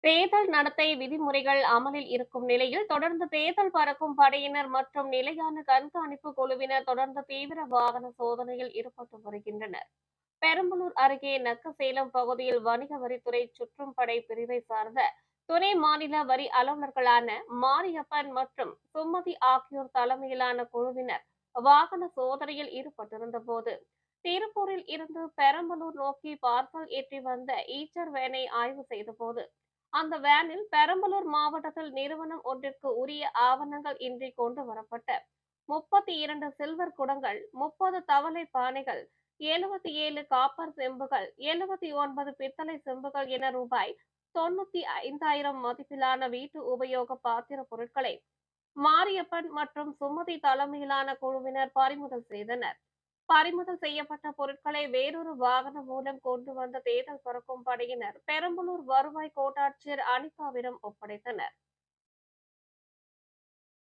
தேர்தல் நடத்தை விதிமுறைகள் அமலில் இருக்கும் நிலையில் தொடர்ந்து தேர்தல் பறக்கும் படையினர் மற்றும் நிலையான கண்காணிப்பு குழுவினர் தொடர்ந்து தீவிர வாகன சோதனையில் ஈடுபட்டு வருகின்றனர். பெரம்பலூர் அருகே நக்கசேலம் பகுதியில் வணிக வரித்துறை சுற்றும் படை பிரிவை சார்ந்த துணை மாநில வரி அலுவலர்களான மாரியப்பன் மற்றும் சுமதி ஆகியோர் தலைமையிலான குழுவினர் வாகன சோதனையில் ஈடுபட்டிருந்த போது திருப்பூரில் இருந்து பெரம்பலூர் நோக்கி பார்சல் ஏற்றி வந்த ஈச்சர் வேனை ஆய்வு செய்தபோது அந்த வேனில் பெரம்பலூர் மாவட்டத்தில் நிறுவனம் ஒன்றிற்கு உரிய ஆவணங்கள் இன்றி கொண்டு வரப்பட்ட 32 சில்வர் குடங்கள், 30 தவளை பானைகள், 77 காப்பர் செம்புகள், 79 பித்தளை செம்புகள் என ரூபாய் 95,000 மதிப்பிலான வீட்டு உபயோக பாத்திர பொருட்களை மாரியப்பன் மற்றும் சுமதி தலைமையிலான குழுவினர் பறிமுதல் செய்தனர். பறிமுதல் செய்யப்பட்ட பொருட்களை வேறொரு வாகனம் மூலம் கொண்டு வந்த தேர்தல் பறக்கும் படையினர் பெரம்பலூர் வருவாய் கோட்டாட்சியர் அனிதாவிடம் ஒப்படைத்தனர்.